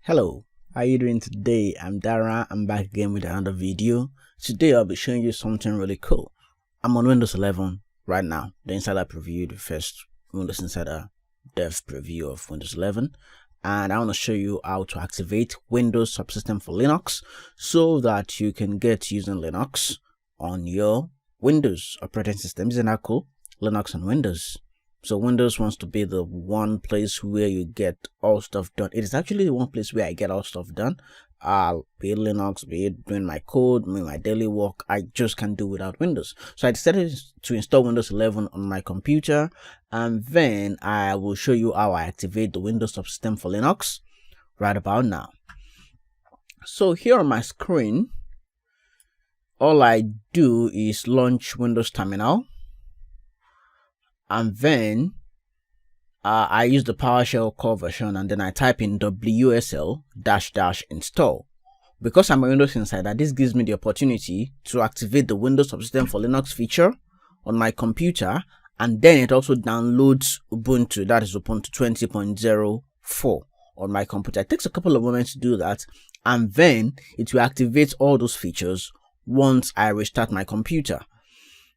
Hello, how are you doing today? I'm Dara. I'm back again with another video. Today I'll be showing you something really cool. I'm on Windows 11 right now, the insider preview, the first Windows Insider dev preview of Windows 11, and I want to show you how to activate Windows Subsystem for Linux so that you can get using Linux on your Windows operating system. Isn't that cool? Linux on Windows. So Windows wants to be the one place where you get all stuff done. It is actually the one place where I get all stuff done. Be it Linux, be it doing my code, doing my daily work. I just can't do without Windows. So I decided to install Windows 11 on my computer, and then I will show you how I activate the Windows Subsystem for Linux right about now. So here on my screen, all I do is launch Windows Terminal. And then I use the PowerShell core version, and then I type in WSL -- install. Because I'm a Windows Insider, this gives me the opportunity to activate the Windows Subsystem for Linux feature on my computer, and then it also downloads Ubuntu, that is Ubuntu 20.04 on my computer. It takes a couple of moments to do that, and then it will activate all those features once I restart my computer.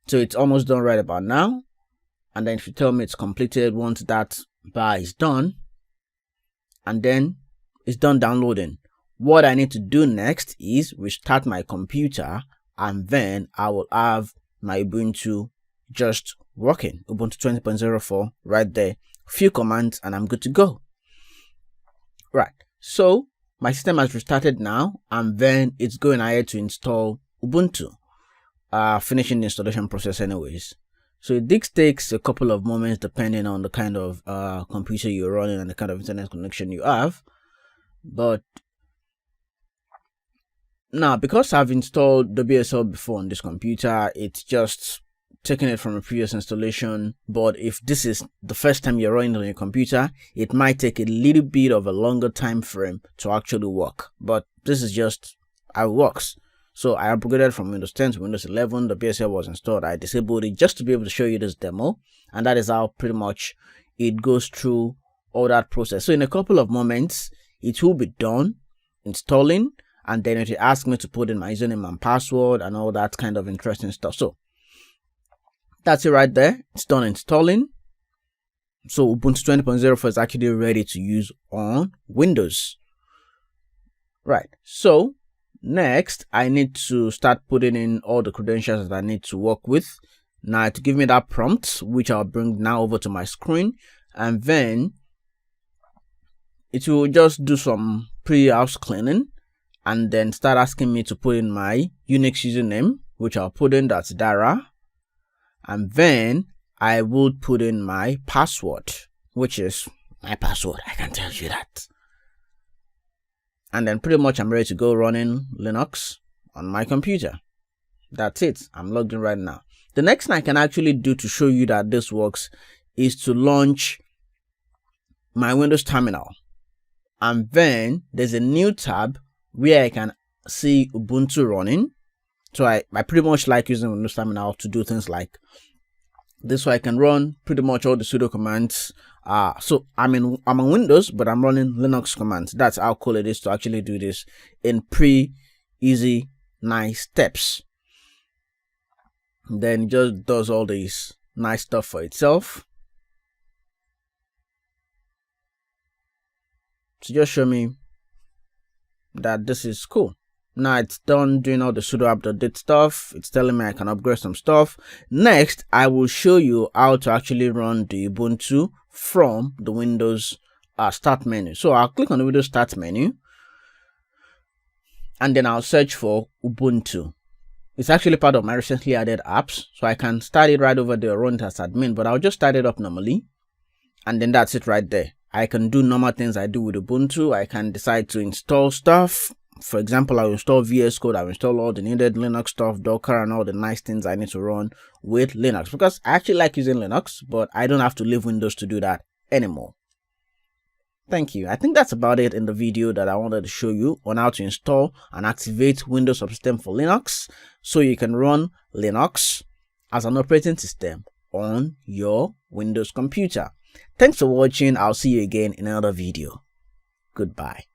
So it's almost done right about now. And then if you tell me it's completed once that bar is done, and then it's done downloading, what I need to do next is restart my computer, and then I will have my Ubuntu just working. Ubuntu 20.04 right there. Few commands and I'm good to go. Right, so my system has restarted now, and then it's going ahead to install Ubuntu, finishing the installation process anyways. So this takes a couple of moments depending on the kind of computer you're running and the kind of internet connection you have. But now, because I've installed WSL before on this computer, it's just taking it from a previous installation. But if this is the first time you're running on your computer, it might take a little bit of a longer time frame to actually work. But this is just how it works. So I upgraded from Windows 10 to Windows 11. The WSL was installed. I disabled it just to be able to show you this demo. And that is how pretty much it goes through all that process. So in a couple of moments, it will be done installing. And then it will ask me to put in my username and password and all that kind of interesting stuff. So that's it right there. It's done installing. So Ubuntu 20.04 is actually ready to use on Windows. Right. So next, I need to start putting in all the credentials that I need to work with. Now, to give me that prompt, which I'll bring now over to my screen, and then it will just do some pre-house cleaning, and then start asking me to put in my Unix username, which I'll put in, that's Dara, and then I would put in my password, which is my password. I can tell you that. And then pretty much I'm ready to go running Linux on my computer. That's it. I'm logged in right now. The next thing I can actually do to show you that this works is to launch my Windows Terminal. And then there's a new tab where I can see Ubuntu running. So I pretty much like using Windows Terminal to do things like this, so I can run pretty much all the sudo commands. So I'm on Windows, but I'm running Linux commands. That's how cool it is to actually do this in easy, nice steps. Then it just does all this nice stuff for itself. So just show me that this is cool. Now it's done doing all the sudo apt-update stuff. It's telling me I can upgrade some stuff. Next, I will show you how to actually run the Ubuntu from the Windows start menu. So I'll click on the Windows start menu, and then I'll search for Ubuntu. It's actually part of my recently added apps, so I can start it right over there, run it as admin, but I'll just start it up normally, and then that's it right there. I can do normal things I do with Ubuntu. I can decide to install stuff. For example, I'll install VS Code, I'll install all the needed Linux stuff, Docker, and all the nice things I need to run with Linux, because I actually like using Linux, but I don't have to leave Windows to do that anymore. Thank you. I think that's about it in the video that I wanted to show you on how to install and activate Windows Subsystem for Linux so you can run Linux as an operating system on your Windows computer. Thanks for watching. I'll see you again in another video. Goodbye.